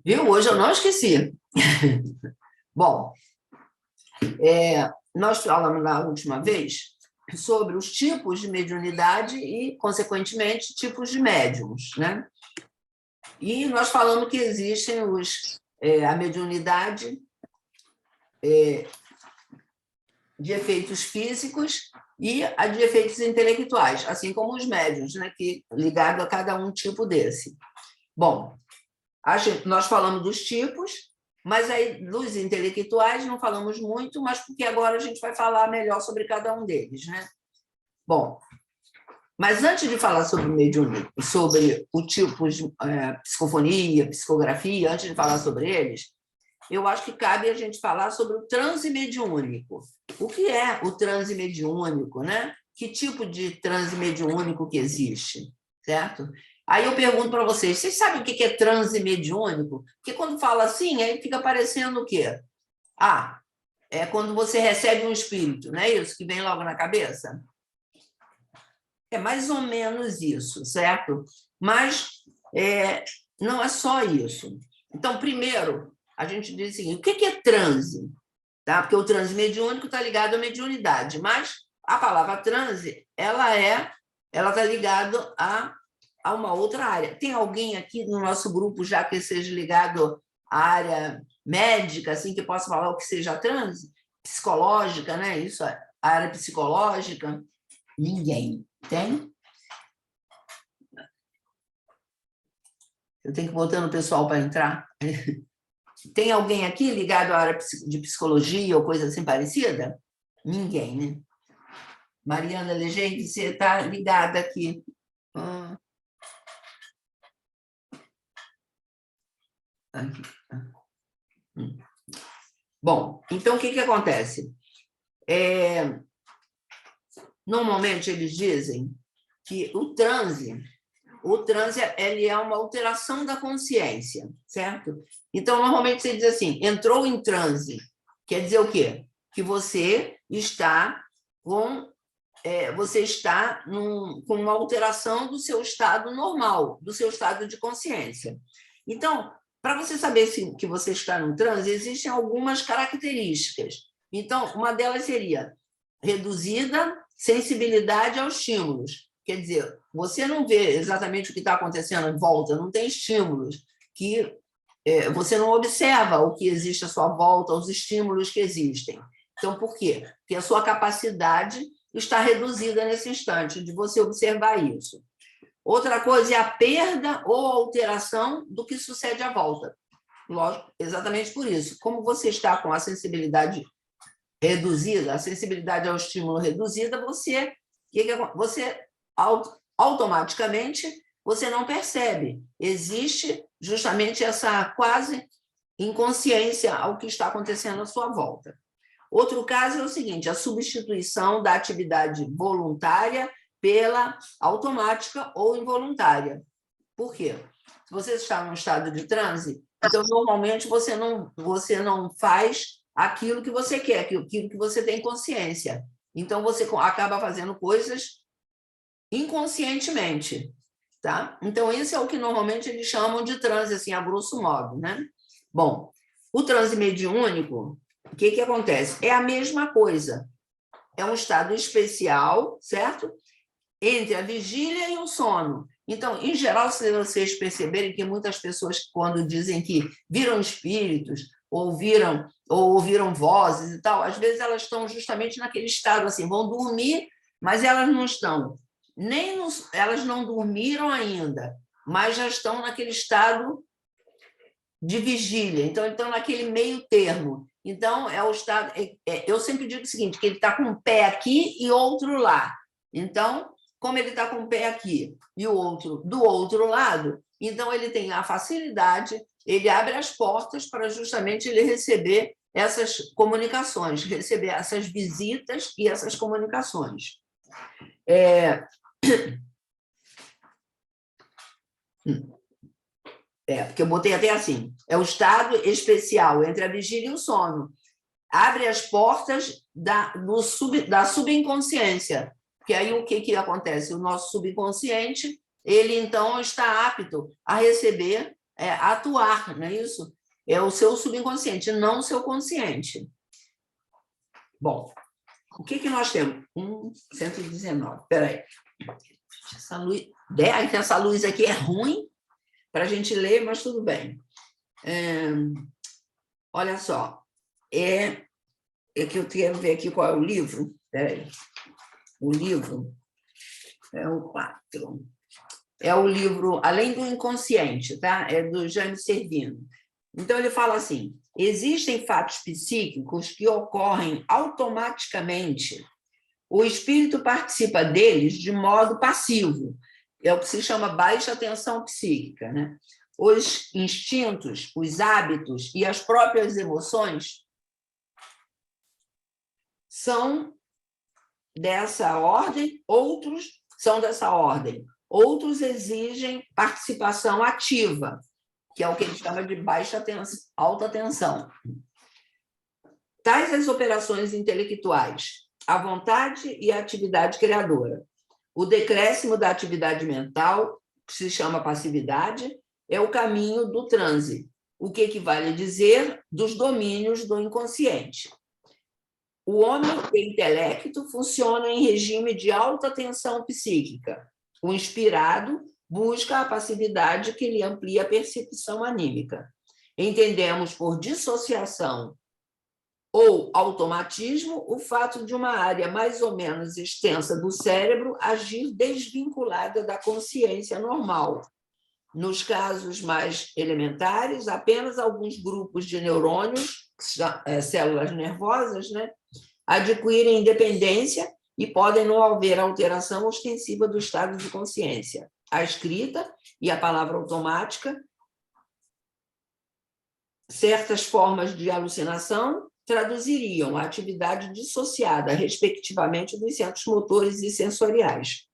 Viu? Hoje eu não esqueci. Bom, nós falamos na última vez sobre os tipos de mediunidade e, consequentemente, tipos de médiums, né? E nós falamos que existem a mediunidade de efeitos físicos e a de efeitos intelectuais, assim como os médiuns, né? Que ligado a cada um tipo desse. Bom, nós falamos dos tipos, mas aí dos intelectuais não falamos muito, mas porque agora a gente vai falar melhor sobre cada um deles, né? Bom, mas antes de falar sobre sobre o tipo de psicofonia, psicografia, antes de falar sobre eles, eu acho que cabe a gente falar sobre o transe mediúnico. O que é o transe mediúnico, né? Que tipo de transe mediúnico que existe, certo? Aí eu pergunto para vocês sabem o que é transe mediúnico? Porque quando fala assim, aí fica parecendo o quê? É quando você recebe um espírito, não é isso que vem logo na cabeça? É mais ou menos isso, certo? Mas não é só isso. Então, primeiro, a gente diz o seguinte, o que é transe? Tá? Porque o transe mediúnico está ligado à mediunidade, mas a palavra transe, ela está ligada a uma outra área. Tem alguém aqui no nosso grupo já que seja ligado à área médica, assim, que possa falar o que seja transe? Psicológica, né? Isso, a área psicológica? Ninguém. Tem? Eu tenho que botar o pessoal para entrar. Tem alguém aqui ligado à área de psicologia ou coisa assim parecida? Ninguém, né? Mariana Legende, você está ligada aqui. Aqui. Bom, então o que acontece? Normalmente eles dizem que o transe ele é uma alteração da consciência, certo? Então, normalmente você diz assim, entrou em transe, quer dizer o quê? Que você está com uma alteração do seu estado normal, do seu estado de consciência. Então, para você saber que você está no transe, existem algumas características. Então, uma delas seria reduzida sensibilidade aos estímulos. Quer dizer, você não vê exatamente o que está acontecendo em volta, não tem estímulos, que você não observa o que existe à sua volta, os estímulos que existem. Então, por quê? Porque a sua capacidade está reduzida nesse instante, de você observar isso. Outra coisa é a perda ou alteração do que sucede à volta. Lógico, exatamente por isso. Como você está com a sensibilidade reduzida, a sensibilidade ao estímulo reduzida, você automaticamente você não percebe. Existe justamente essa quase inconsciência ao que está acontecendo à sua volta. Outro caso é o seguinte, a substituição da atividade voluntária pela automática ou involuntária. Por quê? Se você está num estado de transe, então, normalmente, você não faz aquilo que você quer, aquilo que você tem consciência. Então, você acaba fazendo coisas inconscientemente. Tá? Então, esse é o que normalmente eles chamam de transe, assim, a grosso modo. Né? Bom, o transe mediúnico, o que acontece? É a mesma coisa. É um estado especial, certo? Entre a vigília e o sono. Então, em geral, se vocês perceberem que muitas pessoas, quando dizem que viram espíritos, ou ouviram vozes e tal, às vezes elas estão justamente naquele estado, assim, vão dormir, mas elas não estão. Elas não dormiram ainda, mas já estão naquele estado de vigília, então estão naquele meio termo. Então, é o estado. Eu sempre digo o seguinte: que ele está com um pé aqui e outro lá. Então, como ele está com um pé aqui e o outro do outro lado, então ele tem a facilidade, ele abre as portas para justamente ele receber essas comunicações, receber essas visitas e essas comunicações. Porque eu botei até assim, é o estado especial entre a vigília e o sono. Abre as portas da subconsciência, porque aí o que acontece? O nosso subconsciente, ele então está apto a receber atuar, não é isso? É o seu subconsciente, não o seu consciente. Bom, o que nós temos? 119. Espera aí. Essa luz aqui é ruim para a gente ler, mas tudo bem. Olha só. É que eu quero ver aqui qual é o livro. Espera aí. O livro é o 4. É o livro Além do Inconsciente, tá? É do Jaime Servino. Então, ele fala assim: existem fatos psíquicos que ocorrem automaticamente. O espírito participa deles de modo passivo. É o que se chama baixa tensão psíquica, né? Os instintos, os hábitos e as próprias emoções são dessa ordem, outros são dessa ordem. Outros exigem participação ativa, que é o que ele chama de baixa tensão, alta tensão. Tais as operações intelectuais, a vontade e a atividade criadora. O decréscimo da atividade mental, que se chama passividade, é o caminho do transe, o que equivale a dizer dos domínios do inconsciente. O homem e intelecto funciona em regime de alta tensão psíquica. O inspirado busca a passividade que lhe amplia a percepção anímica. Entendemos por dissociação ou automatismo o fato de uma área mais ou menos extensa do cérebro agir desvinculada da consciência normal. Nos casos mais elementares, apenas alguns grupos de neurônios, células nervosas, né, adquirem independência e podem não haver alteração ostensiva do estado de consciência. A escrita e a palavra automática, certas formas de alucinação, traduziriam a atividade dissociada, respectivamente, dos centros motores e sensoriais.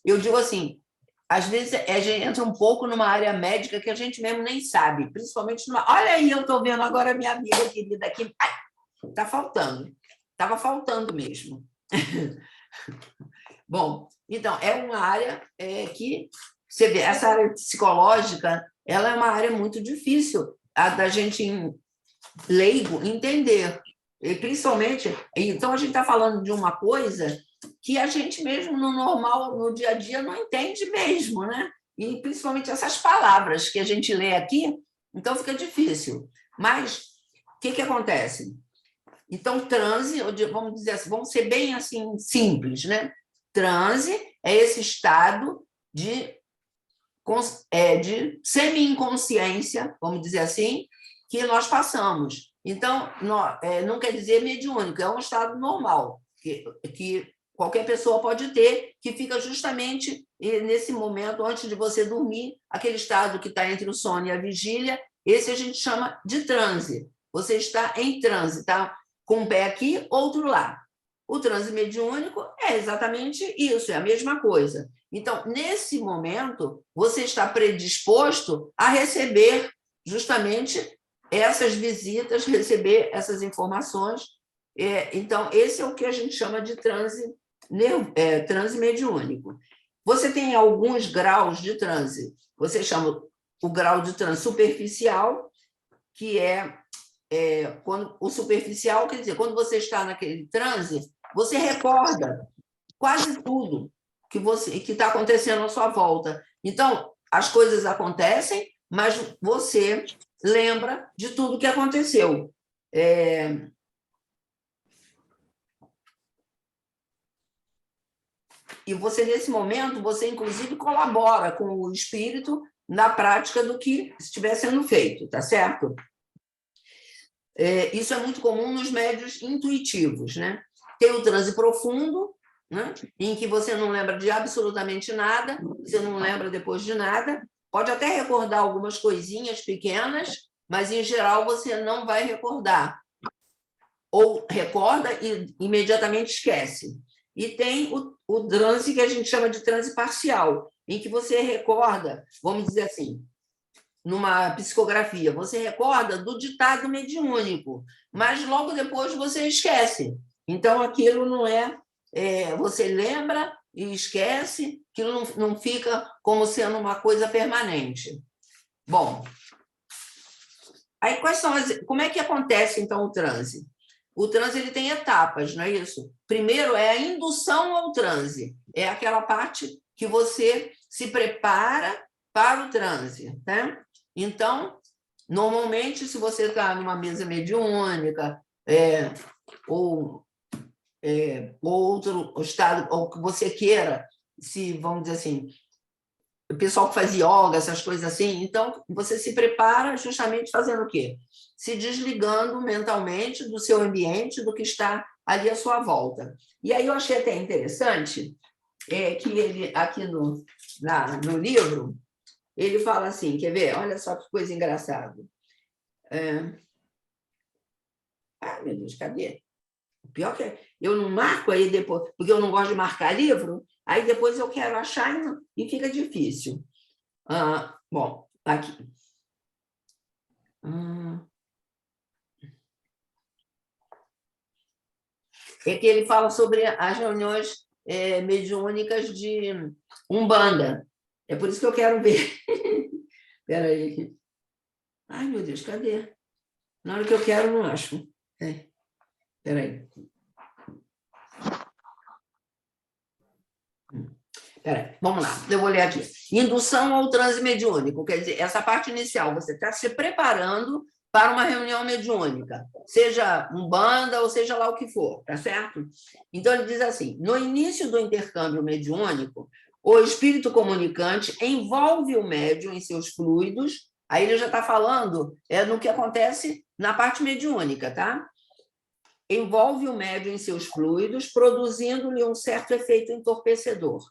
Eu digo assim, às vezes a gente entra um pouco numa área médica que a gente mesmo nem sabe, principalmente numa... Olha aí, eu estou vendo agora a minha amiga querida aqui. Está faltando. Estava faltando mesmo. Bom, então, é uma área que, você vê, essa área psicológica, ela é uma área muito difícil da gente, leigo, entender. E, principalmente, então, a gente está falando de uma coisa que a gente mesmo, no normal, no dia a dia, não entende mesmo, né? E, principalmente, essas palavras que a gente lê aqui, então fica difícil. Mas, o que acontece? Então, transe, vamos dizer assim, vamos ser bem assim simples, né? Transe é esse estado de semi-inconsciência, vamos dizer assim, que nós passamos. Então, não quer dizer mediúnico, é um estado normal, que qualquer pessoa pode ter, que fica justamente nesse momento, antes de você dormir, aquele estado que está entre o sono e a vigília, esse a gente chama de transe. Você está em transe, tá? Com um pé aqui, outro lá. O transe mediúnico é exatamente isso, é a mesma coisa. Então, nesse momento, você está predisposto a receber justamente essas visitas, receber essas informações. Então, esse é o que a gente chama de transe mediúnico. Você tem alguns graus de transe. Você chama o grau de transe superficial, que quando o superficial, quer dizer, quando você está naquele transe, você recorda quase tudo que está acontecendo à sua volta. Então, as coisas acontecem, mas você lembra de tudo que aconteceu. E você, nesse momento, você, inclusive, colabora com o espírito na prática do que estiver sendo feito, tá certo? Isso é muito comum nos médiuns intuitivos, né? Tem o transe profundo, né? Em que você não lembra de absolutamente nada, você não lembra depois de nada, pode até recordar algumas coisinhas pequenas, mas, em geral, você não vai recordar. Ou recorda e imediatamente esquece. E tem o transe que a gente chama de transe parcial, em que você recorda, vamos dizer assim, numa psicografia, você recorda do ditado mediúnico, mas logo depois você esquece. Então, aquilo não você lembra e esquece, aquilo não fica como sendo uma coisa permanente. Bom, aí como é que acontece, então, o transe? O transe ele tem etapas, não é isso? Primeiro é a indução ao transe. É aquela parte que você se prepara para o transe, né? Então, normalmente, se você está numa mesa mediúnica, ou outro estado, ou que você queira, se, vamos dizer assim, o pessoal que faz yoga, essas coisas assim, então você se prepara justamente fazendo o quê? Se desligando mentalmente do seu ambiente, do que está ali à sua volta. E aí eu achei até interessante que ele, aqui no livro, ele fala assim, quer ver? Olha só que coisa engraçada. Ai, meu Deus, cadê? O pior que eu não marco aí depois, porque eu não gosto de marcar livro, aí depois eu quero achar e fica difícil. Bom, aqui. É que ele fala sobre as reuniões mediúnicas de Umbanda. É por isso que eu quero ver. Espera aí. Ai, meu Deus, cadê? Na hora que eu quero, não acho. Espera aí. Vamos lá, eu vou ler aqui. Indução ao transe mediúnico, quer dizer, essa parte inicial, você está se preparando para uma reunião mediúnica, seja Umbanda ou seja lá o que for, tá certo? Então, ele diz assim, no início do intercâmbio mediúnico, o espírito comunicante envolve o médium em seus fluidos, aí ele já está falando no que acontece na parte mediúnica, tá? Envolve o médium em seus fluidos, produzindo-lhe um certo efeito entorpecedor.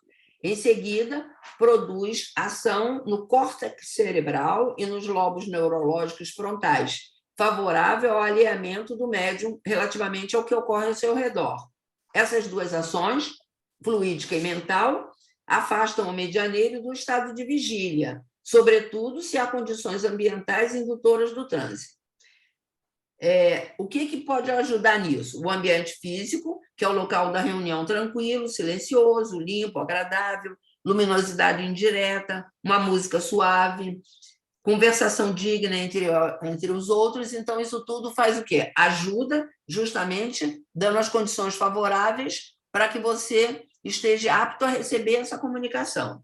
Em seguida, produz ação no córtex cerebral e nos lobos neurológicos frontais, favorável ao alinhamento do médium relativamente ao que ocorre ao seu redor. Essas duas ações, fluídica e mental, afastam o medianeiro do estado de vigília, sobretudo se há condições ambientais indutoras do transe. O que pode ajudar nisso? O ambiente físico, que é o local da reunião tranquilo, silencioso, limpo, agradável, luminosidade indireta, uma música suave, conversação digna entre os outros. Então, isso tudo faz o quê? Ajuda, justamente, dando as condições favoráveis para que você esteja apto a receber essa comunicação.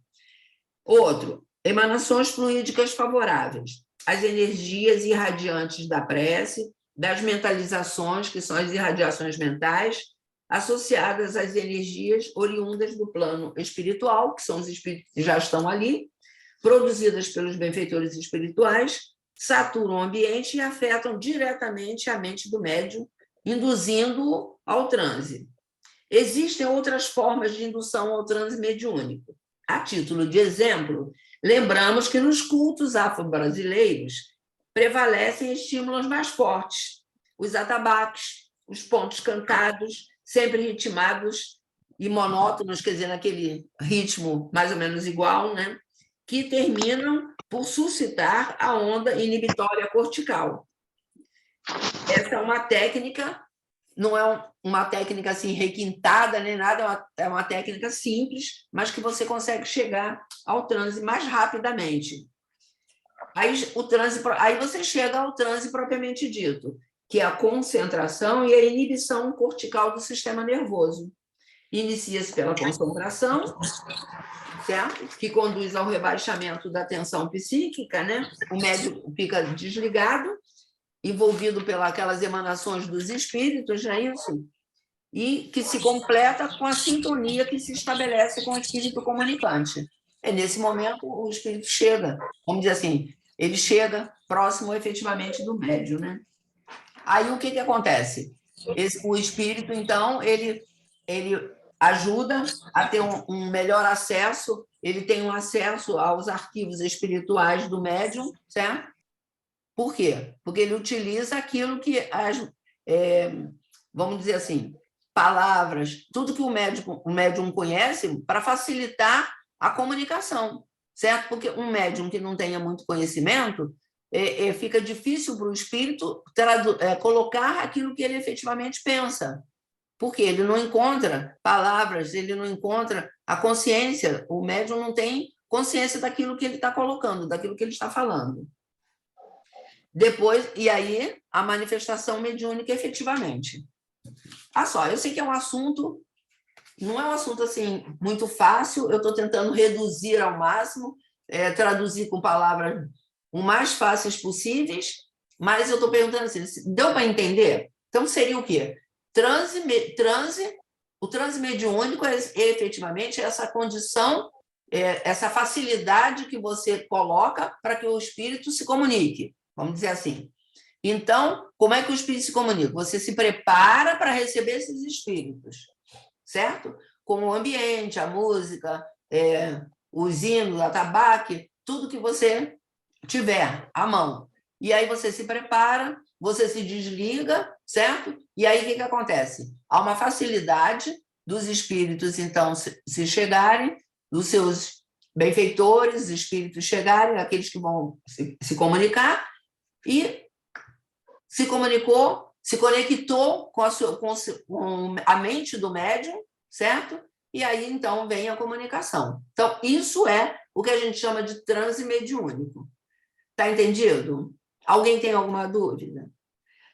Outro, emanações fluídicas favoráveis. As energias irradiantes da prece, das mentalizações, que são as irradiações mentais, associadas às energias oriundas do plano espiritual, que são os espíritos que já estão ali, produzidas pelos benfeitores espirituais, saturam o ambiente e afetam diretamente a mente do médium, induzindo-o ao transe. Existem outras formas de indução ao transe mediúnico. A título de exemplo, lembramos que nos cultos afro-brasileiros prevalecem estímulos mais fortes, os atabaques, os pontos cantados, sempre ritmados e monótonos, quer dizer, naquele ritmo mais ou menos igual, né? Que terminam por suscitar a onda inibitória cortical. Essa é uma técnica, não é uma técnica assim requintada nem nada, é uma técnica simples, mas que você consegue chegar ao transe mais rapidamente. Aí você chega ao transe propriamente dito, que é a concentração e a inibição cortical do sistema nervoso. Inicia-se pela concentração, certo? Que conduz ao rebaixamento da tensão psíquica, né? O médium fica desligado, envolvido pelas emanações dos espíritos, não é isso? E que se completa com a sintonia que se estabelece com o espírito comunicante. É nesse momento o espírito chega, vamos dizer assim, ele chega próximo efetivamente do médium, né? Aí o que acontece? O espírito, então, ele ajuda a ter um melhor acesso, ele tem um acesso aos arquivos espirituais do médium, certo? Por quê? Porque ele utiliza aquilo que vamos dizer assim, palavras, tudo que o médium conhece para facilitar a comunicação, certo? Porque um médium que não tenha muito conhecimento, fica difícil para o espírito colocar aquilo que ele efetivamente pensa, porque ele não encontra palavras, ele não encontra a consciência, o médium não tem consciência daquilo que ele está colocando, daquilo que ele está falando. Depois, e aí, a manifestação mediúnica efetivamente. Ah, só, eu sei que é um assunto, não é um assunto assim muito fácil, eu estou tentando reduzir ao máximo, traduzir com palavras o mais fáceis possíveis, mas eu estou perguntando assim, deu para entender? Então, seria o quê? O transe mediúnico é efetivamente essa condição, essa facilidade que você coloca para que o espírito se comunique, vamos dizer assim. Então, como é que o espírito se comunica? Você se prepara para receber esses espíritos, certo? Com o ambiente, a música, os hinos, a atabaque, tudo que você tiver à mão. E aí você se prepara, você se desliga, certo? E aí o que acontece? Há uma facilidade dos espíritos, então, se chegarem, dos seus benfeitores, espíritos chegarem, aqueles que vão se comunicar, e se comunicou, se conectou com a mente do médium, certo? E aí, então, vem a comunicação. Então, isso é o que a gente chama de transe mediúnico. Está entendido? Alguém tem alguma dúvida?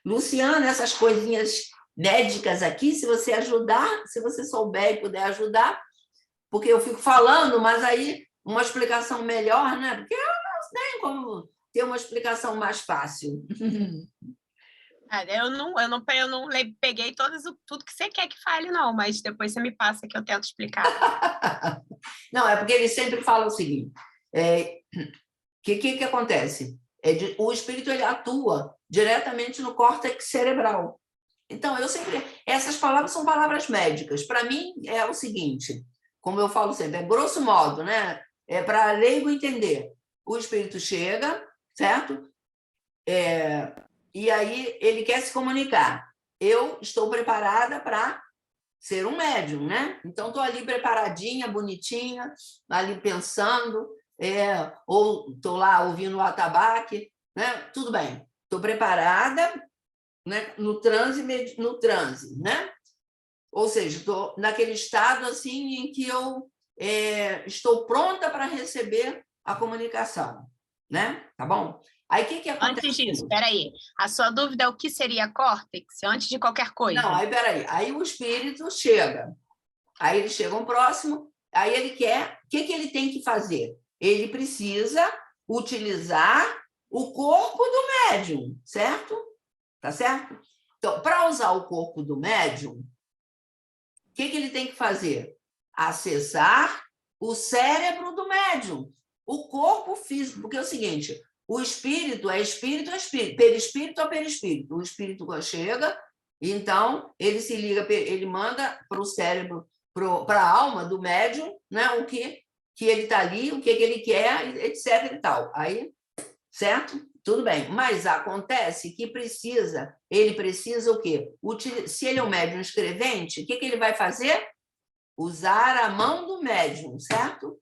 Luciana, essas coisinhas médicas aqui, se você ajudar, se você souber e puder ajudar, porque eu fico falando, mas aí uma explicação melhor, né? Porque eu não tenho como ter uma explicação mais fácil. Eu não peguei tudo que você quer que fale, não, mas depois você me passa que eu tento explicar. Não, é porque ele sempre fala o seguinte: que acontece? O espírito ele atua diretamente no córtex cerebral. Então, essas palavras são palavras médicas. Para mim, é o seguinte, como eu falo sempre, é grosso modo, né? É para leigo entender. O espírito chega, certo? E aí ele quer se comunicar. Eu estou preparada para ser um médium, né? Então, estou ali preparadinha, bonitinha, ali pensando, ou estou lá ouvindo o atabaque, né? Tudo bem, estou preparada, né? no transe, né? Ou seja, estou naquele estado assim em que eu estou pronta para receber a comunicação, né? Tá bom? Aí, o que acontece? Antes disso, peraí, a sua dúvida é o que seria córtex, antes de qualquer coisa? Não, aí, peraí. Aí o espírito chega. Aí eles chegam próximo, aí ele quer... O que ele tem que fazer? Ele precisa utilizar o corpo do médium, certo? Tá certo? Então, para usar o corpo do médium, o que ele tem que fazer? Acessar o cérebro do médium, o corpo físico, porque é o seguinte, o espírito é espírito, perispírito é perispírito. O espírito chega, então ele se liga, ele manda para o cérebro, para a alma do médium, né, o que ele está ali, o que ele quer, etc. e tal. Aí, certo? Tudo bem. Mas acontece que ele precisa o quê? Se ele é um médium escrevente, o que ele vai fazer? Usar a mão do médium, certo?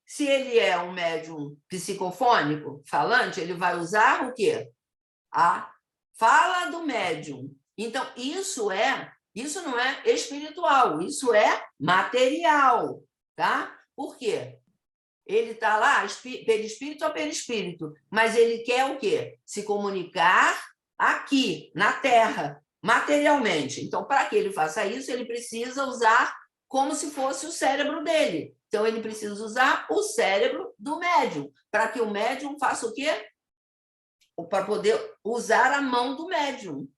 Se ele é um médium psicofônico, falante, ele vai usar o quê? A fala do médium. Então, isso não é espiritual, isso é material, tá? Por quê? Ele está lá, perispírito ou perispírito, mas ele quer o quê? Se comunicar aqui, na Terra, materialmente. Então, para que ele faça isso, ele precisa usar como se fosse o cérebro dele. Então, ele precisa usar o cérebro do médium, para que o médium faça o quê? Para poder usar a mão do médium.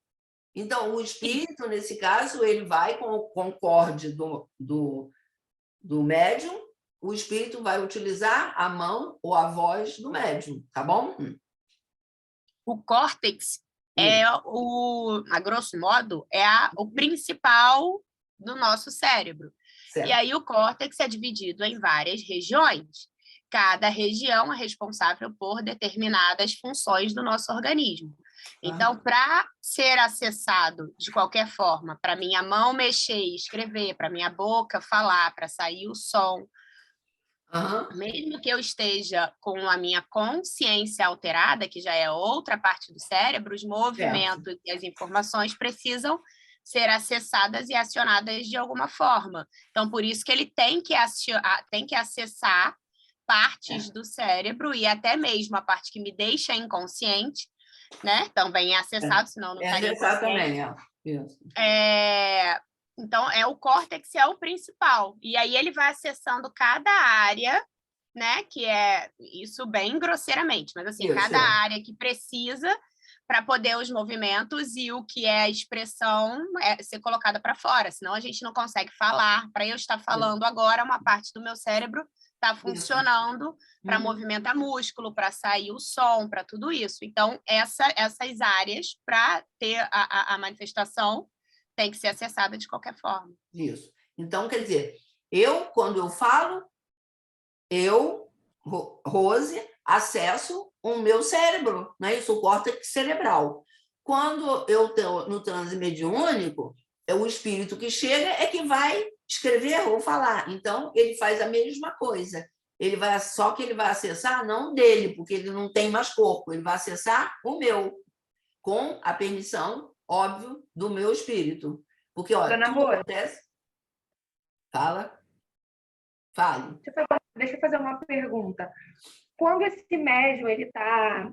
Então, o espírito, nesse caso, ele vai com o concorde do médium, o espírito vai utilizar a mão ou a voz do médium, tá bom? O córtex a grosso modo, o principal do nosso cérebro. Certo. E aí o córtex é dividido em várias regiões. Cada região é responsável por determinadas funções do nosso organismo. Então, para ser acessado de qualquer forma, para minha mão mexer e escrever, para minha boca falar, para sair o som, mesmo que eu esteja com a minha consciência alterada, que já é outra parte do cérebro, os movimentos e as informações precisam ser acessadas e acionadas de alguma forma. Então, por isso que ele tem que acessar partes do cérebro e até mesmo a parte que me deixa inconsciente, né? Também é acessado, senão eu não estaria acessado inconsciente. também, Isso. Então, o córtex é o principal. E aí ele vai acessando cada área, né? Que é isso bem grosseiramente, mas assim, cada área que precisa para poder os movimentos e o que é a expressão ser colocada para fora, senão a gente não consegue falar. Para eu estar falando agora, uma parte do meu cérebro está funcionando para movimentar músculo, para sair o som, para tudo isso. Então, essas áreas, para ter a manifestação, tem que ser acessada de qualquer forma. Isso. Então, quer dizer, quando eu falo, Rose, acesso o meu cérebro, né? Isso, o córtex cerebral. Quando eu estou no transe mediúnico, o espírito que chega é que vai escrever ou falar. Então, ele faz a mesma coisa. Só que ele vai acessar não dele, porque ele não tem mais corpo, ele vai acessar o meu, com a permissão, óbvio, do meu espírito. Porque, olha, tudo acontece... Fale. Deixa eu fazer uma pergunta. Quando esse médium está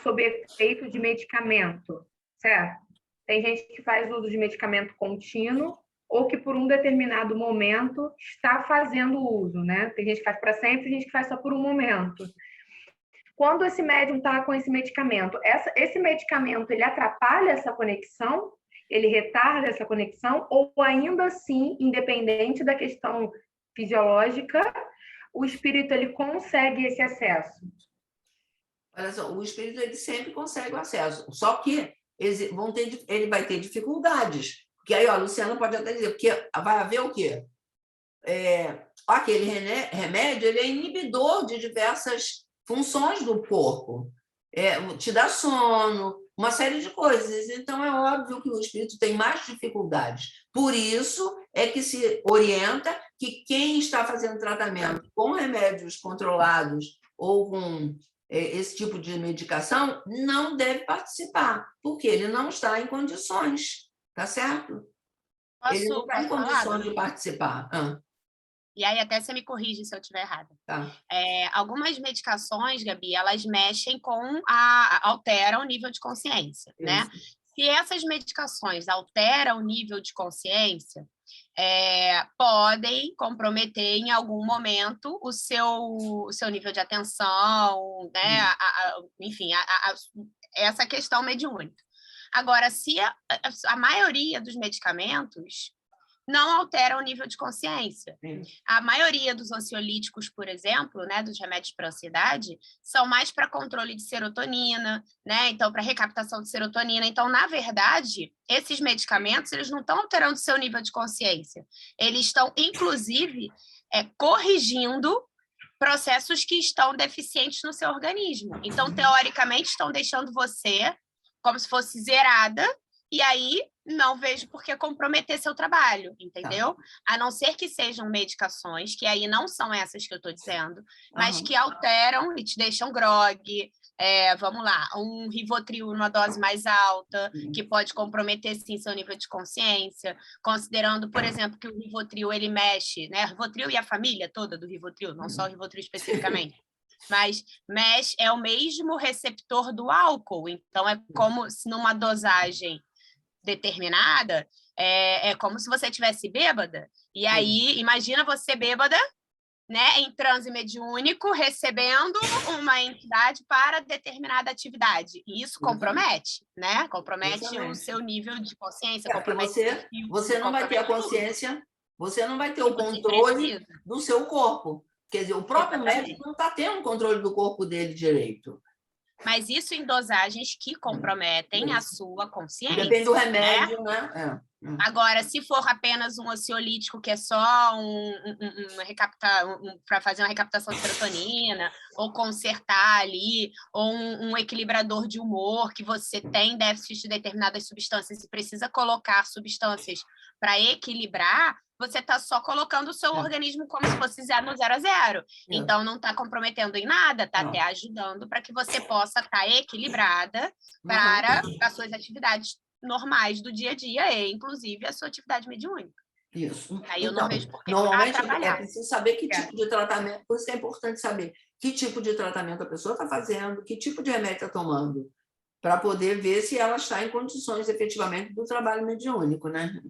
sob efeito de medicamento, certo? Tem gente que faz uso de medicamento contínuo ou que por um determinado momento está fazendo uso, né? Tem gente que faz para sempre, tem gente que faz só por um momento. Quando esse médium está com esse medicamento, esse medicamento ele atrapalha essa conexão? Ele retarda essa conexão? Ou ainda assim, independente da questão fisiológica, o espírito ele consegue esse acesso? Olha só, o espírito ele sempre consegue o acesso, só que ele vai ter dificuldades. Porque aí, ó, a Luciana pode até dizer, porque vai haver o quê? Aquele remédio ele é inibidor de diversas funções do corpo. Te dá sono, uma série de coisas. Então, é óbvio que o espírito tem mais dificuldades. Por isso é que se orienta que quem está fazendo tratamento com remédios controlados ou com esse tipo de medicação não deve participar, porque ele não está em condições, tá certo? Ele não está em condições de participar. E aí até você me corrige se eu estiver errada. Tá. Algumas medicações, Gabi, elas mexem alteram o nível de consciência, Isso. né? Se essas medicações alteram o nível de consciência, podem comprometer em algum momento o seu nível de atenção, né? Enfim, essa questão mediúnica. Agora, se a maioria dos medicamentos não altera o nível de consciência. A maioria dos ansiolíticos, por exemplo, né, dos remédios para ansiedade, são mais para controle de serotonina, né? Então, para recaptação de serotonina. Então, na verdade, esses medicamentos eles não estão alterando o seu nível de consciência. Eles estão, inclusive, corrigindo processos que estão deficientes no seu organismo. Então, teoricamente, estão deixando você como se fosse zerada, e aí não vejo por que comprometer seu trabalho, entendeu? A não ser que sejam medicações, que aí não são essas que eu estou dizendo, mas que alteram e te deixam grogue, vamos lá, um Rivotril numa dose mais alta, que pode comprometer, sim, seu nível de consciência, considerando, por exemplo, que o Rivotril, ele mexe, né? Rivotril e a família toda do Rivotril, não só o Rivotril especificamente. Mas mesh é o mesmo receptor do álcool, então é como se numa dosagem determinada, é como se você estivesse bêbada, e aí imagina você bêbada, né, em transe mediúnico, recebendo uma entidade para determinada atividade, e isso compromete, né? Compromete o seu nível de consciência, compromete você não vai ter a consciência, você não vai ter o controle do seu corpo. Quer dizer, o próprio médico não está tendo controle do corpo dele direito. Mas isso em dosagens que comprometem a sua consciência. Depende do remédio, né? Agora, se for apenas um ansiolítico, que é só para fazer uma recaptação de serotonina, ou consertar ali, ou um equilibrador de humor, que você tem déficit de determinadas substâncias e precisa colocar substâncias para equilibrar, você está só colocando o seu organismo como se fosse 0 a 0. Então, não está comprometendo em nada, está até ajudando para que você possa estar equilibrada para as suas atividades normais do dia a dia, e inclusive a sua atividade mediúnica. Isso. Aí eu não Então, vejo por que normalmente é trabalhar. preciso saber que tipo de tratamento, por isso que é importante saber que tipo de tratamento a pessoa está fazendo, que tipo de remédio está tomando, para poder ver se ela está em condições efetivamente do trabalho mediúnico, né?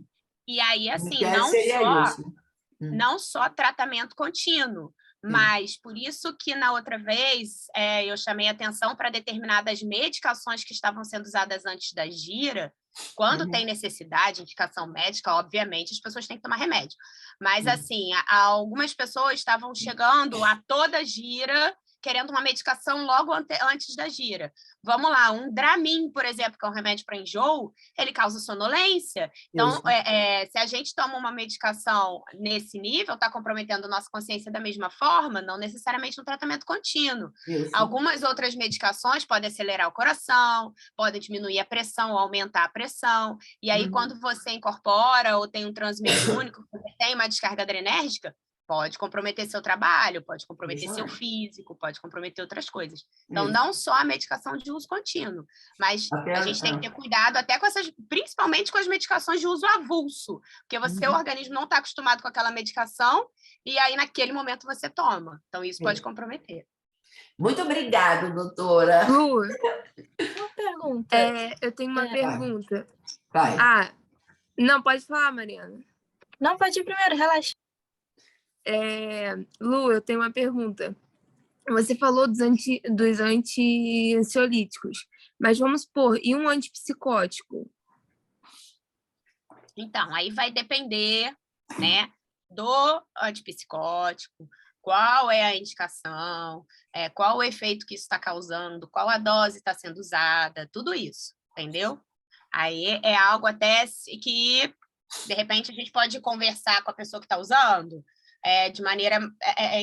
E aí, Em assim, tese seria isso. não só tratamento contínuo, mas por isso que na outra vez eu chamei atenção para determinadas medicações que estavam sendo usadas antes da gira. Quando tem necessidade, indicação médica, obviamente, as pessoas têm que tomar remédio. Mas, assim, algumas pessoas estavam chegando a toda gira querendo uma medicação logo antes da gira. Vamos lá, um Dramin, por exemplo, que é um remédio para enjoo, ele causa sonolência. Então, se a gente toma uma medicação nesse nível, está comprometendo a nossa consciência da mesma forma, não necessariamente no tratamento contínuo. Isso. Algumas outras medicações podem acelerar o coração, podem diminuir a pressão ou aumentar a pressão. E aí, quando você incorpora ou tem um transe mediúnico, você tem uma descarga adrenérgica, pode comprometer seu trabalho, pode comprometer seu físico, pode comprometer outras coisas. Então, não só a medicação de uso contínuo, mas a gente tem que ter cuidado até com essas, principalmente com as medicações de uso avulso, porque o organismo não está acostumado com aquela medicação e aí, naquele momento, você toma. Então, isso pode comprometer. Muito obrigada, doutora. Lu, Uma pergunta. eu tenho uma pergunta. Vai. Não, pode falar, Mariana. Não, pode ir primeiro, relaxa. Lu, eu tenho uma pergunta. Você falou dos anti-ansiolíticos, mas vamos supor, e um antipsicótico? Então, aí vai depender, né, do antipsicótico, qual é a indicação, qual o efeito que isso está causando, qual a dose está sendo usada, tudo isso, entendeu? Aí é algo até que, de repente, a gente pode conversar com a pessoa que está usando, de maneira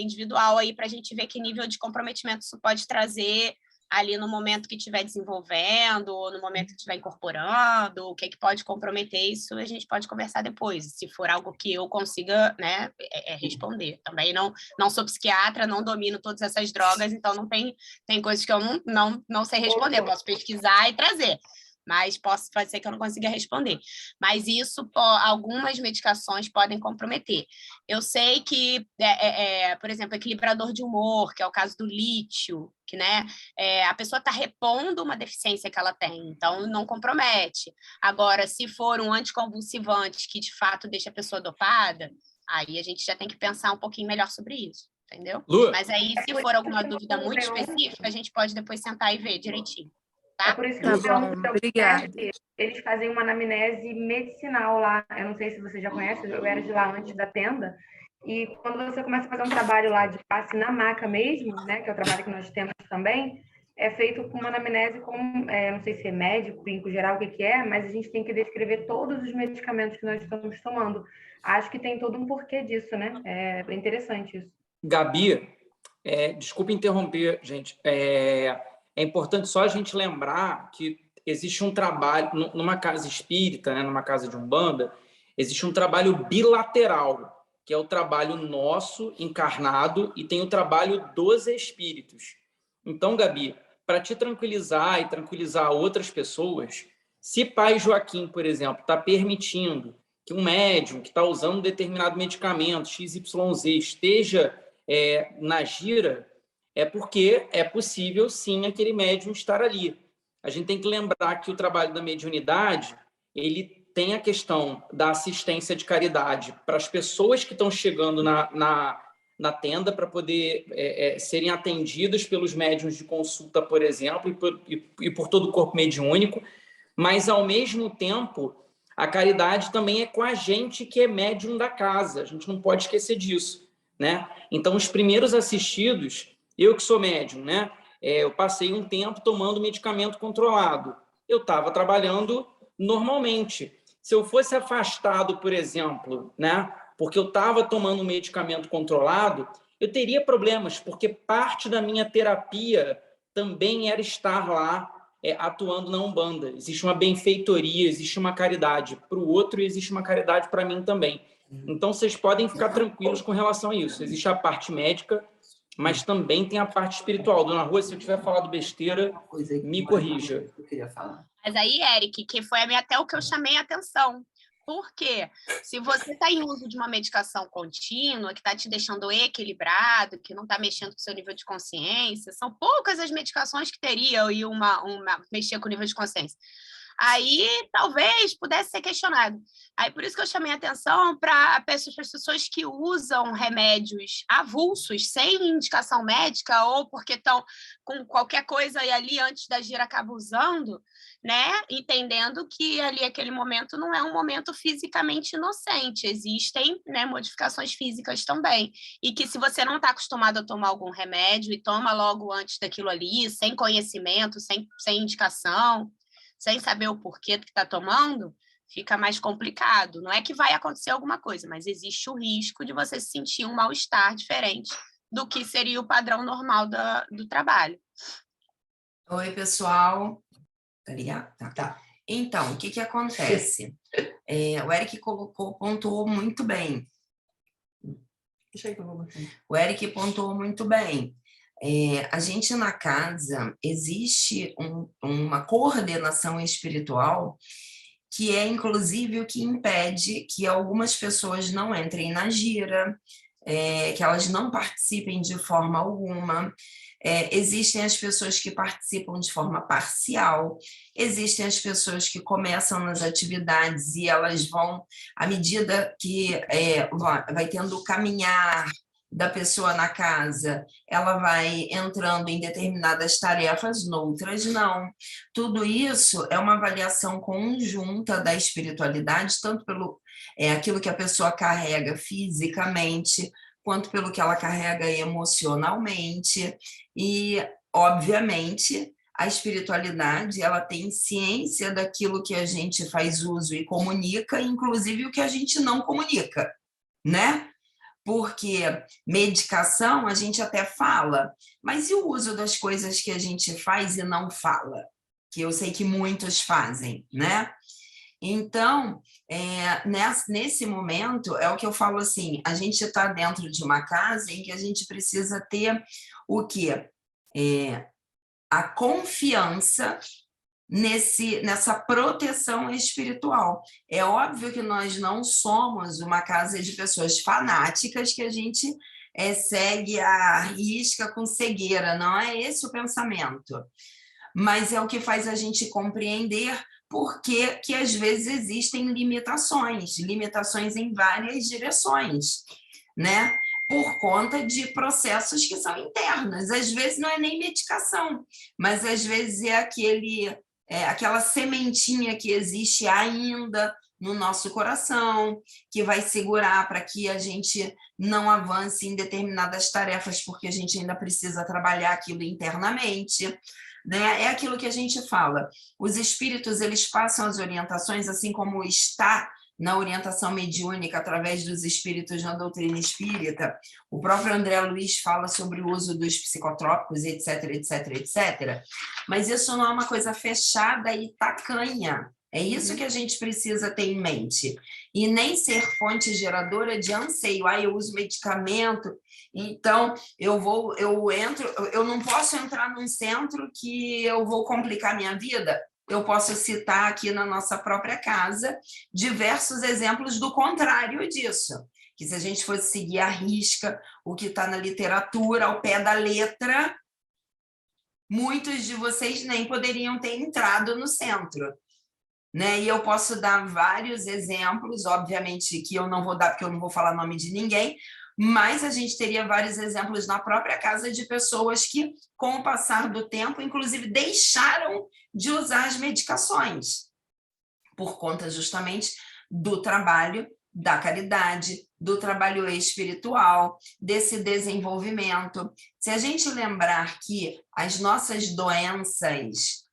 individual aí para a gente ver que nível de comprometimento isso pode trazer ali no momento que estiver desenvolvendo, ou no momento que estiver incorporando, o que pode comprometer isso, a gente pode conversar depois, se for algo que eu consiga, né, responder. Também não sou psiquiatra, não domino todas essas drogas, então tem coisas que eu não sei responder, posso pesquisar e trazer, mas posso fazer que eu não consiga responder. Mas isso, algumas medicações podem comprometer. Eu sei que, por exemplo, equilibrador de humor, que é o caso do lítio, que, né, a pessoa está repondo uma deficiência que ela tem, então não compromete. Agora, se for um anticonvulsivante que, de fato, deixa a pessoa dopada, aí a gente já tem que pensar um pouquinho melhor sobre isso, entendeu? Lu. Mas aí, se for alguma dúvida muito específica, a gente pode depois sentar e ver direitinho. Tá? É por isso que Obrigada. Eles fazem uma anamnese medicinal lá. Eu não sei se você já conhece, eu era de lá antes da tenda. E quando você começa a fazer um trabalho lá de passe na maca mesmo, né, que é o trabalho que nós temos também, é feito com uma anamnese com, não sei se é médico, clínico geral, o que é, mas a gente tem que descrever todos os medicamentos que nós estamos tomando. Acho que tem todo um porquê disso, né? É interessante isso. Gabi, desculpa interromper, gente. É importante só a gente lembrar que existe um trabalho, numa casa espírita, né, numa casa de Umbanda, existe um trabalho bilateral, que é o trabalho nosso, encarnado, e tem o trabalho dos espíritos. Então, Gabi, para te tranquilizar e tranquilizar outras pessoas, se Pai Joaquim, por exemplo, está permitindo que um médium que está usando um determinado medicamento, XYZ, esteja na gira, é porque é possível, sim, aquele médium estar ali. A gente tem que lembrar que o trabalho da mediunidade, ele tem a questão da assistência de caridade para as pessoas que estão chegando na tenda para poder serem atendidas pelos médiuns de consulta, por exemplo, e por todo o corpo mediúnico, mas, ao mesmo tempo, a caridade também é com a gente que é médium da casa. A gente não pode esquecer disso, né? Então, os primeiros assistidos... Eu que sou médium, né? Eu passei um tempo tomando medicamento controlado. Eu estava trabalhando normalmente. Se eu fosse afastado, por exemplo, né? Porque eu estava tomando um medicamento controlado, eu teria problemas, porque parte da minha terapia também era estar lá atuando na Umbanda. Existe uma benfeitoria, existe uma caridade para o outro e existe uma caridade para mim também. Então, vocês podem ficar tranquilos com relação a isso. Existe a parte médica, mas também tem a parte espiritual. Dona Rua, se eu tiver falado besteira, me corrija. Mas aí, Eric, que foi até o que eu chamei a atenção. Porque se você está em uso de uma medicação contínua, que está te deixando equilibrado, que não está mexendo com o seu nível de consciência, são poucas as medicações que teriam e mexer com o nível de consciência. Aí talvez pudesse ser questionado. Aí por isso que eu chamei a atenção para as pessoas que usam remédios avulsos, sem indicação médica, ou porque estão com qualquer coisa e ali antes da gira acabam usando, né? Entendendo que ali aquele momento não é um momento fisicamente inocente, existem, né, modificações físicas também. E que se você não está acostumado a tomar algum remédio e toma logo antes daquilo ali, sem conhecimento, sem indicação, sem saber o porquê que está tomando, fica mais complicado. Não é que vai acontecer alguma coisa, mas existe o risco de você sentir um mal-estar diferente do que seria o padrão normal do trabalho. Oi, pessoal. Tá ligado? Tá. Então, o que acontece? O Eric pontuou muito bem. O Eric pontuou muito bem. A gente na casa, existe uma coordenação espiritual que é, inclusive, o que impede que algumas pessoas não entrem na gira, que elas não participem de forma alguma. Existem as pessoas que participam de forma parcial, existem as pessoas que começam nas atividades e elas vão, à medida que vai tendo o caminhar da pessoa na casa, ela vai entrando em determinadas tarefas, noutras não. Tudo isso é uma avaliação conjunta da espiritualidade, tanto pelo aquilo que a pessoa carrega fisicamente, quanto pelo que ela carrega emocionalmente. E, obviamente, a espiritualidade, ela tem ciência daquilo que a gente faz uso e comunica, inclusive o que a gente não comunica, né? Porque medicação a gente até fala, mas e o uso das coisas que a gente faz e não fala? Que eu sei que muitos fazem, né? Então, nesse momento, é o que eu falo assim, a gente está dentro de uma casa em que a gente precisa ter o quê? A confiança nessa proteção espiritual. É óbvio que nós não somos uma casa de pessoas fanáticas que a gente segue à risca com cegueira, não é esse o pensamento. Mas é o que faz a gente compreender por que às vezes existem limitações em várias direções, né? Por conta de processos que são internos. Às vezes não é nem medicação, mas às vezes é aquela sementinha que existe ainda no nosso coração, que vai segurar para que a gente não avance em determinadas tarefas, porque a gente ainda precisa trabalhar aquilo internamente, né? É aquilo que a gente fala. Os espíritos, eles passam as orientações, assim como está na orientação mediúnica através dos espíritos na doutrina espírita. O próprio André Luiz fala sobre o uso dos psicotrópicos, etc, etc, etc. Mas isso não é uma coisa fechada e tacanha. É isso que a gente precisa ter em mente. E nem ser fonte geradora de anseio. Eu uso medicamento, então eu não posso entrar num centro que eu vou complicar minha vida. Eu posso citar aqui na nossa própria casa diversos exemplos do contrário disso, que se a gente fosse seguir à risca o que está na literatura, ao pé da letra, muitos de vocês nem poderiam ter entrado no centro, né? E eu posso dar vários exemplos, obviamente que eu não vou dar, porque eu não vou falar nome de ninguém, mas a gente teria vários exemplos na própria casa de pessoas que, com o passar do tempo, inclusive deixaram de usar as medicações, por conta justamente do trabalho da caridade, do trabalho espiritual, desse desenvolvimento. Se a gente lembrar que as nossas doenças,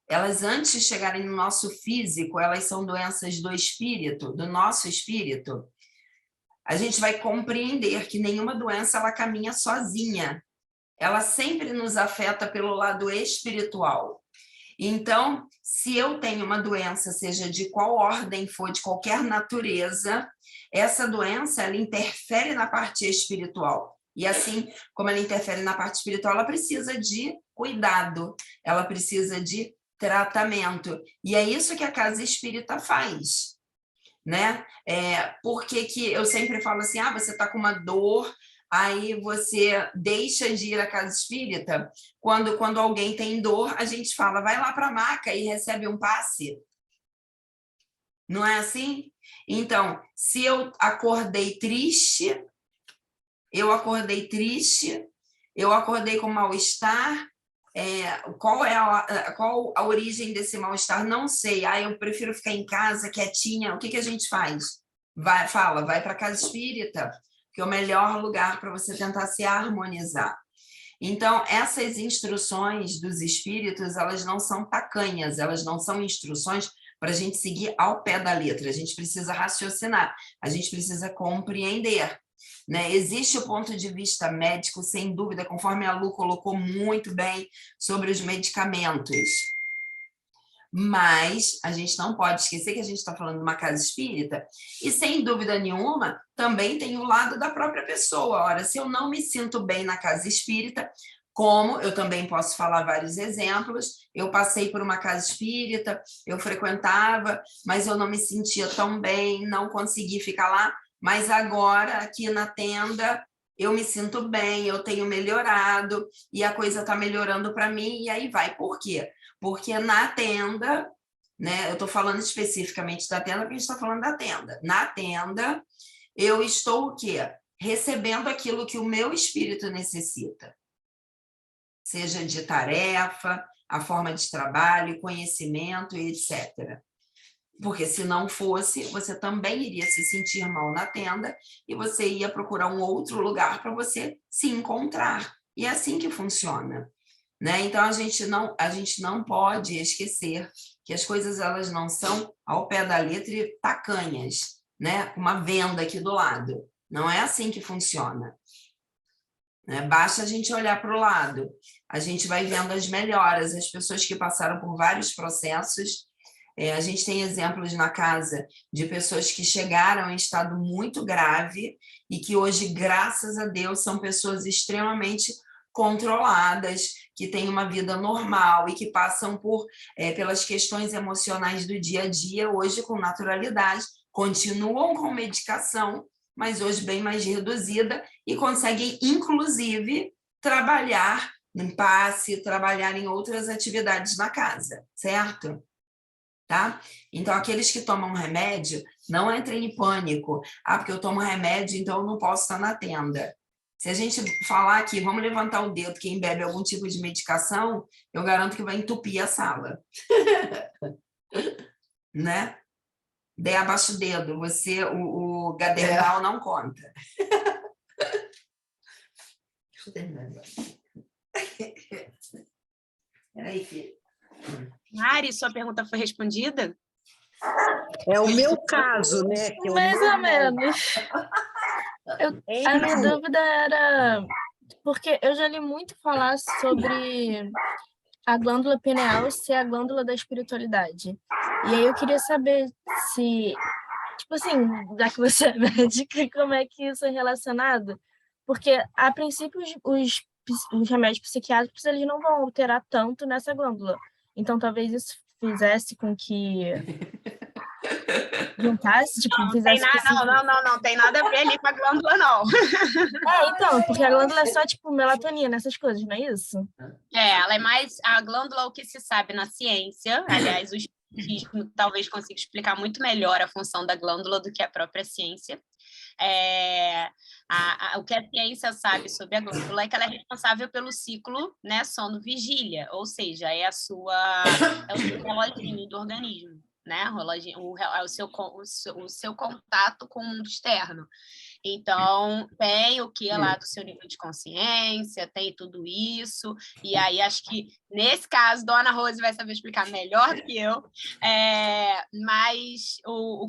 elas antes de chegarem no nosso físico, elas são doenças do espírito, do nosso espírito, a gente vai compreender que nenhuma doença ela caminha sozinha. Ela sempre nos afeta pelo lado espiritual. Então, se eu tenho uma doença, seja de qual ordem for, de qualquer natureza, essa doença ela interfere na parte espiritual. E assim como ela interfere na parte espiritual, ela precisa de cuidado, ela precisa de tratamento. E é isso que a casa espírita faz. né? Por que que eu sempre falo assim, você está com uma dor, aí você deixa de ir à casa espírita? Quando alguém tem dor, a gente fala, vai lá para a maca e recebe um passe. Não é assim? Então, se eu acordei triste, eu acordei com mal-estar, qual a origem desse mal-estar? Não sei. Eu prefiro ficar em casa, quietinha. O que a gente faz? Vai para a casa espírita, que é o melhor lugar para você tentar se harmonizar. Então, essas instruções dos espíritos, elas não são tacanhas, elas não são instruções para a gente seguir ao pé da letra. A gente precisa raciocinar, a gente precisa compreender, né? Existe o ponto de vista médico, sem dúvida, conforme a Lu colocou muito bem sobre os medicamentos. Mas a gente não pode esquecer que a gente está falando de uma casa espírita e, sem dúvida nenhuma, também tem o lado da própria pessoa. Ora, se eu não me sinto bem na casa espírita, como eu também posso falar vários exemplos, eu passei por uma casa espírita, eu frequentava, mas eu não me sentia tão bem, não consegui ficar lá, mas agora, aqui na tenda, eu me sinto bem, eu tenho melhorado e a coisa está melhorando para mim, e aí vai. Por quê? Porque na tenda, né, eu estou falando especificamente da tenda, porque a gente está falando da tenda. Na tenda, eu estou o quê? Recebendo aquilo que o meu espírito necessita. Seja de tarefa, a forma de trabalho, conhecimento e etc. Porque se não fosse, você também iria se sentir mal na tenda e você ia procurar um outro lugar para você se encontrar. E é assim que funciona. Né? Então, a gente não pode esquecer que as coisas elas não são ao pé da letra e tacanhas, né? Uma venda aqui do lado. Não é assim que funciona. Né? Basta a gente olhar para o lado. A gente vai vendo as melhoras, as pessoas que passaram por vários processos. A gente tem exemplos na casa de pessoas que chegaram em estado muito grave e que hoje, graças a Deus, são pessoas extremamente controladas, que têm uma vida normal e que passam pelas questões emocionais do dia a dia, hoje com naturalidade, continuam com medicação, mas hoje bem mais reduzida e conseguem, inclusive, trabalhar em passe, trabalhar em outras atividades na casa, certo? Tá? Então, aqueles que tomam remédio, não entrem em pânico. Porque eu tomo remédio, então eu não posso estar na tenda. Se a gente falar aqui, vamos levantar o dedo, quem bebe algum tipo de medicação, eu garanto que vai entupir a sala. Né? Dê abaixo o dedo, o Gadergal não conta. Deixa eu terminar agora. Peraí, filho. Mari, sua pergunta foi respondida? É o meu caso, né? Que Mais ou menos. A minha dúvida era... Porque eu já li muito falar sobre a glândula pineal ser a glândula da espiritualidade. E aí eu queria saber se... Tipo assim, já que você é médica, como é que isso é relacionado? Porque, a princípio, os remédios psiquiátricos eles não vão alterar tanto nessa glândula. Então, talvez isso fizesse com que juntasse, tipo, Não fizesse... não tem nada a ver ali com a glândula, não. Então, porque a glândula é só, tipo, melatonina, essas coisas, não é isso? Ela é mais... A glândula, o que se sabe na ciência, aliás, o espiritismo talvez consiga explicar muito melhor a função da glândula do que a própria ciência. O que a ciência sabe sobre a glândula é que ela é responsável pelo ciclo, né, sono-vigília, ou seja, é o seu reloginho do organismo, né? O seu contato com o mundo externo. Então, tem o que lá do seu nível de consciência, tem tudo isso, e aí acho que, nesse caso, Dona Rose vai saber explicar melhor do que eu, mas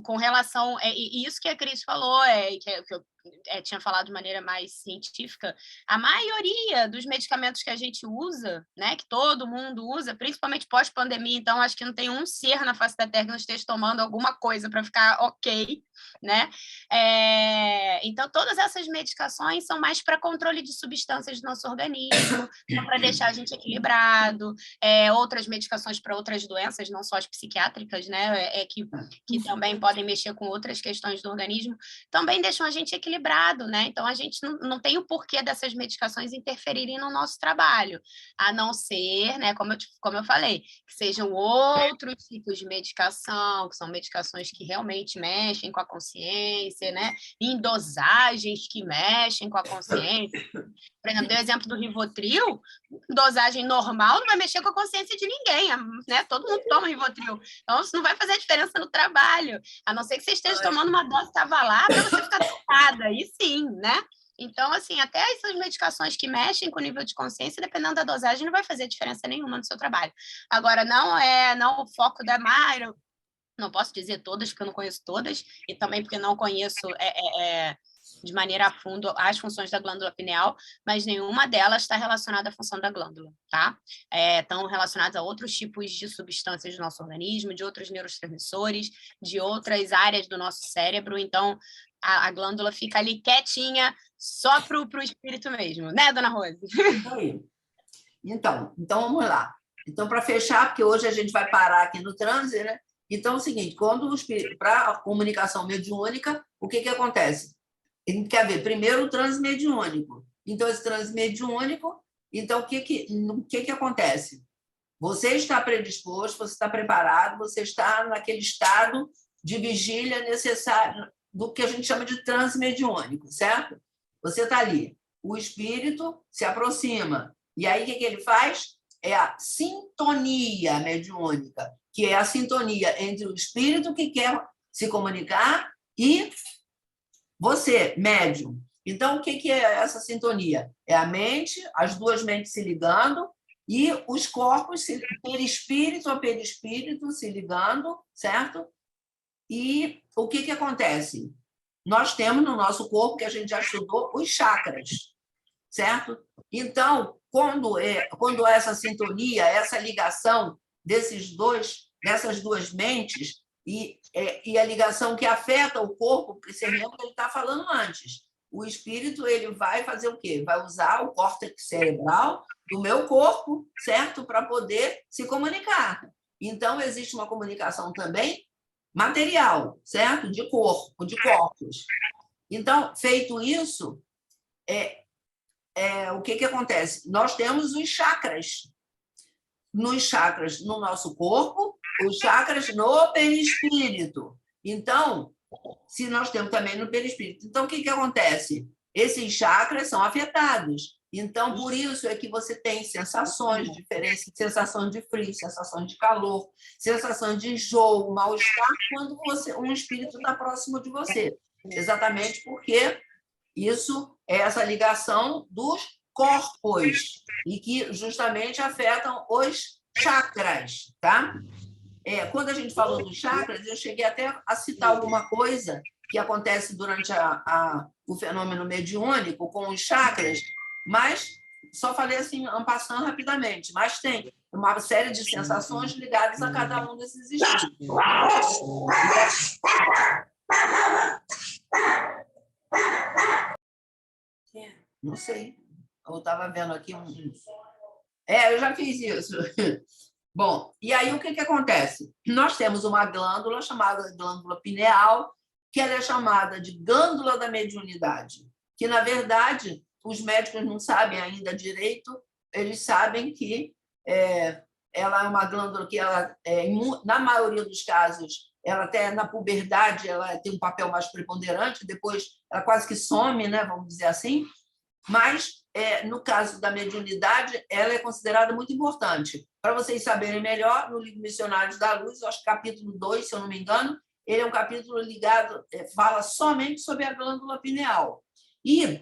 com relação... E isso que a Cris falou, tinha falado de maneira mais científica, a maioria dos medicamentos que a gente usa, né, que todo mundo usa, principalmente pós-pandemia, então acho que não tem um ser na face da Terra que não esteja tomando alguma coisa para ficar ok, né? Então, todas essas medicações são mais para controle de substâncias do nosso organismo, para deixar a gente equilibrado, outras medicações para outras doenças, não só as psiquiátricas, né, que também podem mexer com outras questões do organismo, também deixam a gente equilibrado, né? Então, a gente não tem o porquê dessas medicações interferirem no nosso trabalho, a não ser, né, como eu falei, que sejam outros tipos de medicação, que são medicações que realmente mexem com a consciência, né? Em dosagens que mexem com a consciência. Por exemplo, dei o exemplo do Rivotril, dosagem normal não vai mexer com a consciência de ninguém, né? Todo mundo toma Rivotril. Então, isso não vai fazer diferença no trabalho, a não ser que você esteja tomando uma dose Tavalar para você ficar dopada, aí sim, né? Então, assim, até essas medicações que mexem com o nível de consciência, dependendo da dosagem, não vai fazer diferença nenhuma no seu trabalho. Agora, não o foco da Mayra, não posso dizer todas, porque eu não conheço todas, e também porque não conheço de maneira a fundo as funções da glândula pineal, mas nenhuma delas está relacionada à função da glândula, tá? Estão relacionadas a outros tipos de substâncias do nosso organismo, de outros neurotransmissores, de outras áreas do nosso cérebro, então a glândula fica ali quietinha, só para o espírito mesmo, né, dona Rose? Então, vamos lá. Então, para fechar, porque hoje a gente vai parar aqui no transe, né? Então, é o seguinte, para a comunicação mediúnica, o que acontece? A gente quer ver primeiro o transe mediúnico. Então, esse transe mediúnico, então, o que acontece? Você está predisposto, você está preparado, você está naquele estado de vigília necessário do que a gente chama de transe mediúnico, certo? Você está ali, o espírito se aproxima, e aí o que ele faz? É a sintonia mediúnica, que é a sintonia entre o espírito que quer se comunicar e você, médium. Então, o que é essa sintonia? É a mente, as duas mentes se ligando e os corpos, perispírito a perispírito, se ligando, certo? E o que acontece? Nós temos no nosso corpo, que a gente já estudou, os chakras, certo? Então, quando há essa sintonia, essa ligação dessas duas mentes, e a ligação que afeta o corpo, porque você lembra que ele está falando antes. O espírito ele vai fazer o quê? Vai usar o córtex cerebral do meu corpo, certo? Para poder se comunicar. Então, existe uma comunicação também material, certo? De corpos. Então, feito isso, o que acontece? Nós temos os chakras. Nos chakras no nosso corpo, os chakras no perispírito. Então, se nós temos também no perispírito. Então, o que acontece? Esses chakras são afetados. Então, por isso é que você tem sensações diferentes, sensação de frio, sensação de calor, sensação de enjoo, mal-estar, quando um espírito está próximo de você. Exatamente porque isso é essa ligação dos corpos e que justamente afetam os chakras, tá? Quando a gente falou dos chakras, eu cheguei até a citar alguma coisa que acontece durante o fenômeno mediúnico com os chakras, mas só falei assim, en passant rapidamente, mas tem uma série de sensações ligadas a cada um desses espíritos. Não sei. Eu estava vendo aqui eu já fiz isso. Bom, e aí o que acontece? Nós temos uma glândula chamada glândula pineal, que ela é chamada de glândula da mediunidade, que, na verdade, os médicos não sabem ainda direito, eles sabem que ela é uma glândula que, na maioria dos casos, ela até na puberdade ela tem um papel mais preponderante, depois ela quase que some, né, vamos dizer assim, mas, no caso da mediunidade, ela é considerada muito importante. Para vocês saberem melhor, no livro Missionários da Luz, acho que capítulo 2, se eu não me engano, ele é um capítulo ligado, fala somente sobre a glândula pineal. E,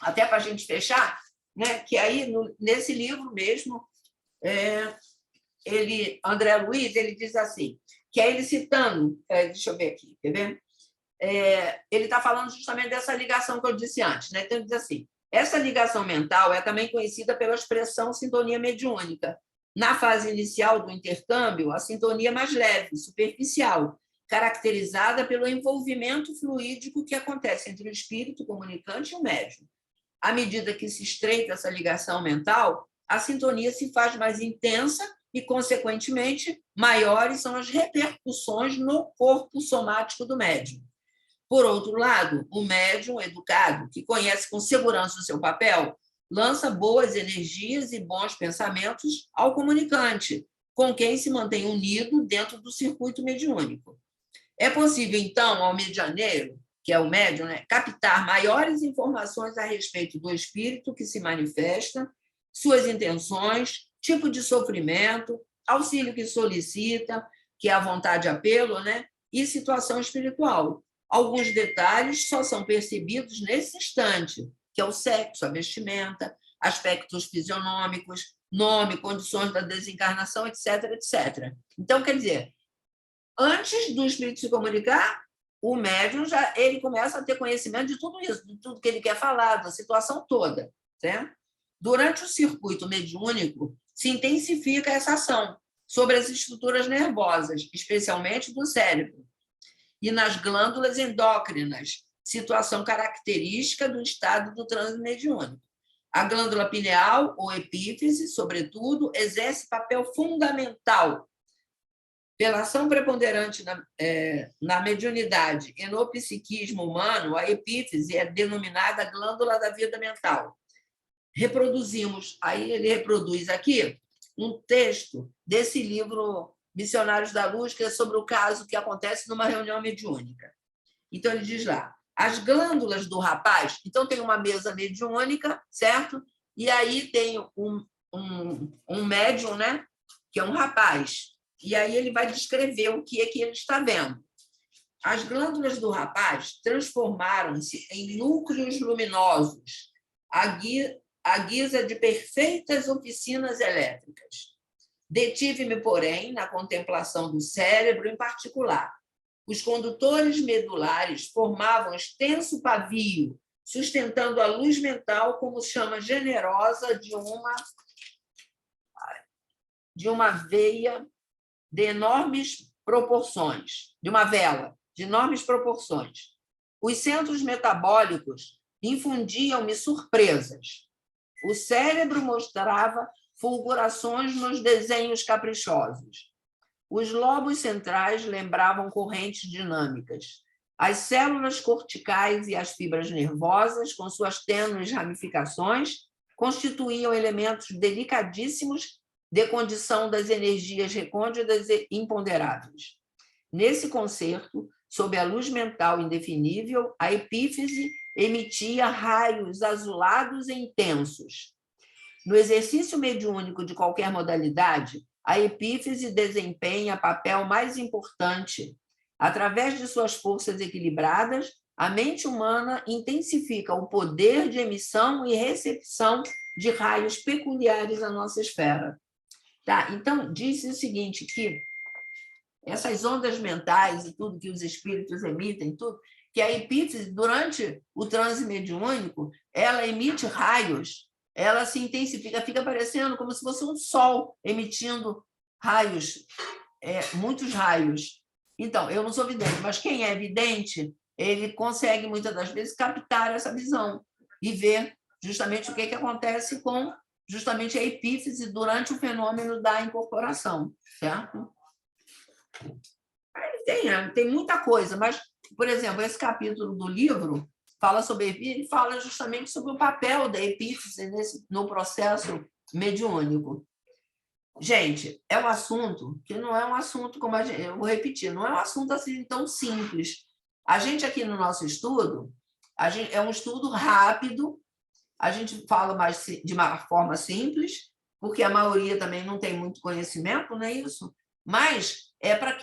até para a gente fechar, né, que aí, nesse livro mesmo, André Luiz, ele diz assim, que é ele citando, deixa eu ver aqui, quer ver? ele está falando justamente dessa ligação que eu disse antes, né? Então, ele diz assim, essa ligação mental é também conhecida pela expressão sintonia mediúnica. Na fase inicial do intercâmbio, a sintonia é mais leve, superficial, caracterizada pelo envolvimento fluídico que acontece entre o espírito comunicante e o médium. À medida que se estreita essa ligação mental, a sintonia se faz mais intensa e, consequentemente, maiores são as repercussões no corpo somático do médium. Por outro lado, o médium educado, que conhece com segurança o seu papel, lança boas energias e bons pensamentos ao comunicante, com quem se mantém unido dentro do circuito mediúnico. É possível, então, ao medianeiro, que é o médium, né, captar maiores informações a respeito do espírito que se manifesta, suas intenções, tipo de sofrimento, auxílio que solicita, que é a vontade de apelo, né, e situação espiritual. Alguns detalhes só são percebidos nesse instante, que é o sexo, a vestimenta, aspectos fisionômicos, nome, condições da desencarnação, etc., etc. Então, quer dizer, antes do espírito se comunicar, o médium ele começa a ter conhecimento de tudo isso, de tudo que ele quer falar, da situação toda. Certo? Durante o circuito mediúnico, se intensifica essa ação sobre as estruturas nervosas, especialmente do cérebro, e nas glândulas endócrinas, situação característica do estado do transe mediúnico. A glândula pineal, ou epífise, sobretudo, exerce papel fundamental pela ação preponderante na mediunidade e no psiquismo humano. A epífise é denominada glândula da vida mental. Reproduzimos, aí ele reproduz aqui um texto desse livro Missionários da Luz, que é sobre o caso que acontece numa reunião mediúnica. Então, ele diz lá, as glândulas do rapaz, então tem uma mesa mediúnica, certo? E aí tem um médium, né? Que é um rapaz. E aí ele vai descrever o que é que ele está vendo. As glândulas do rapaz transformaram-se em núcleos luminosos, à guisa de perfeitas oficinas elétricas. Detive-me, porém, na contemplação do cérebro em particular. Os condutores medulares formavam extenso pavio, sustentando a luz mental como chama generosa de uma veia de enormes proporções, de uma vela de enormes proporções. Os centros metabólicos infundiam-me surpresas. O cérebro mostrava fulgurações nos desenhos caprichosos. Os lobos centrais lembravam correntes dinâmicas. As células corticais e as fibras nervosas, com suas tênues ramificações, constituíam elementos delicadíssimos de condição das energias recônditas e imponderáveis. Nesse concerto, sob a luz mental indefinível, a epífise emitia raios azulados e intensos. No exercício mediúnico de qualquer modalidade, a epífise desempenha papel mais importante. Através de suas forças equilibradas, a mente humana intensifica o poder de emissão e recepção de raios peculiares à nossa esfera. Tá? Então, diz o seguinte, que essas ondas mentais e tudo que os espíritos emitem, tudo, que a epífise, durante o transe mediúnico, ela emite raios, ela se intensifica, fica parecendo como se fosse um sol emitindo raios, muitos raios. Então, eu não sou vidente, mas quem é vidente, ele consegue, muitas das vezes, captar essa visão e ver justamente o que acontece com justamente a epífise durante o fenômeno da incorporação, certo? Tem muita coisa, mas, por exemplo, esse capítulo do livro fala sobre a epífise, fala justamente sobre o papel da epífise no processo mediúnico. Gente, é um assunto que não é um assunto, como eu vou repetir, não é um assunto assim tão simples. A gente aqui no nosso estudo, é um estudo rápido, a gente fala mais de uma forma simples, porque a maioria também não tem muito conhecimento, não é isso? Mas é para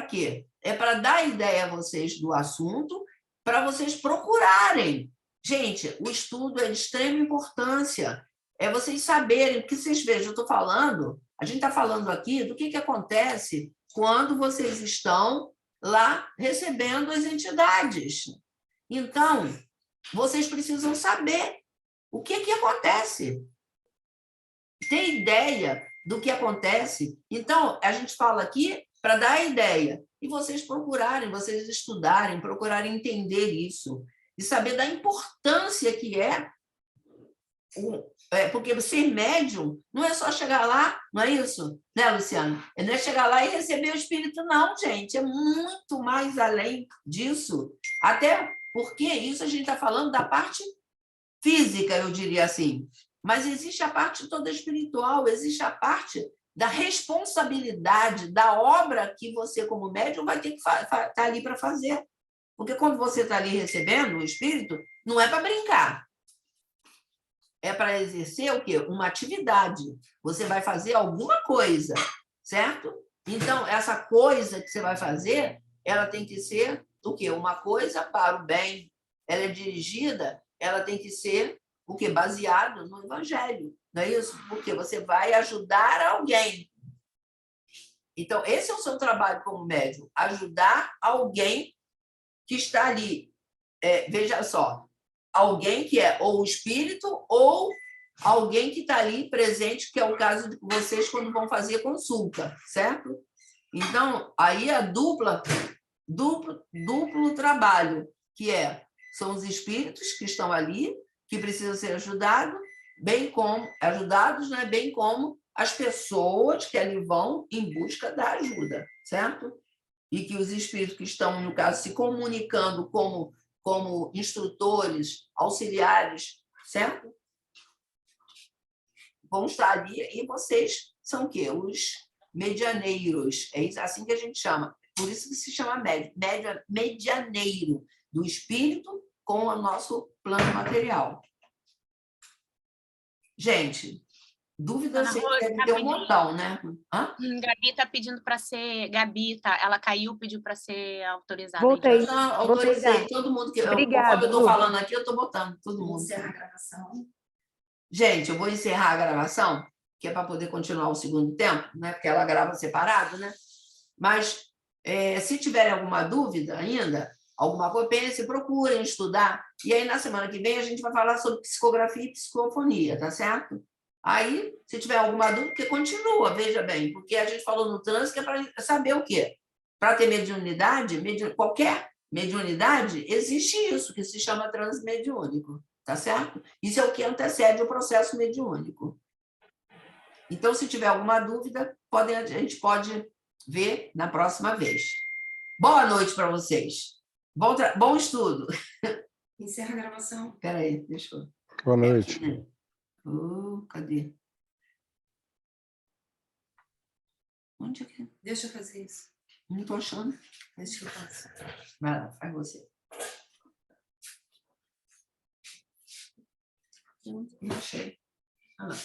quê? É para dar ideia a vocês do assunto, para vocês procurarem. Gente, o estudo é de extrema importância. É vocês saberem, porque vocês vejam, a gente está falando aqui do que acontece quando vocês estão lá recebendo as entidades. Então, vocês precisam saber o que acontece. Ter ideia do que acontece. Então, a gente fala aqui para dar a ideia. E vocês procurarem, vocês estudarem, procurarem entender isso. E saber da importância que é. Porque ser médium não é só chegar lá, não é isso? Né, Luciano? Não é chegar lá e receber o espírito, não, gente. É muito mais além disso. Até porque isso a gente está falando da parte física, eu diria assim. Mas existe a parte toda espiritual, existe a parte da responsabilidade da obra que você, como médium, vai ter que estar ali para fazer. Porque quando você está ali recebendo o espírito, não é para brincar. É para exercer o quê? Uma atividade. Você vai fazer alguma coisa, certo? Então, essa coisa que você vai fazer, ela tem que ser o quê? Uma coisa para o bem. Ela é dirigida, ela tem que ser o quê? Baseado no Evangelho. Não é isso? Porque você vai ajudar alguém. Então, esse é o seu trabalho como médium, ajudar alguém que está ali. Veja só, alguém que é ou o espírito ou alguém que está ali presente, que é o caso de vocês quando vão fazer consulta, certo? Então, aí a duplo trabalho, que são os espíritos que estão ali, que precisam ser ajudados, bem como as pessoas que ali vão em busca da ajuda, certo? E que os espíritos que estão, no caso, se comunicando como instrutores, auxiliares, certo? Vão estar ali e vocês são o quê? Os medianeiros. É assim que a gente chama. Por isso que se chama medianeiro, do espírito com o nosso plano material. Gente, dúvidas deve ter um montão, né? Gabi está pedindo para ser... Gabi, ela caiu, pediu para ser autorizada. Voltei. Não, autorizei todo mundo. Conforme eu estou falando aqui, eu estou botando todo mundo. Encerrar a gravação. Gente, eu vou encerrar a gravação, que é para poder continuar o segundo tempo, né? Porque ela grava separado, né? Mas, se tiverem alguma dúvida ainda, alguma coisa, pense, procurem estudar. E aí, na semana que vem, a gente vai falar sobre psicografia e psicofonia, tá certo? Aí, se tiver alguma dúvida, que continua, veja bem, porque a gente falou no trânsito que é para saber o quê? Para ter mediunidade, qualquer mediunidade, existe isso, que se chama transe mediúnico, tá certo? Isso é o que antecede o processo mediúnico. Então, se tiver alguma dúvida, a gente pode ver na próxima vez. Boa noite para vocês. Bom estudo. Encerra a gravação. Espera aí, deixa eu... Boa noite. Cadê? Onde é que... Deixa eu fazer isso. Não estou achando. Deixa eu fazer. Vai lá, faz você. Não achei. Ah, não.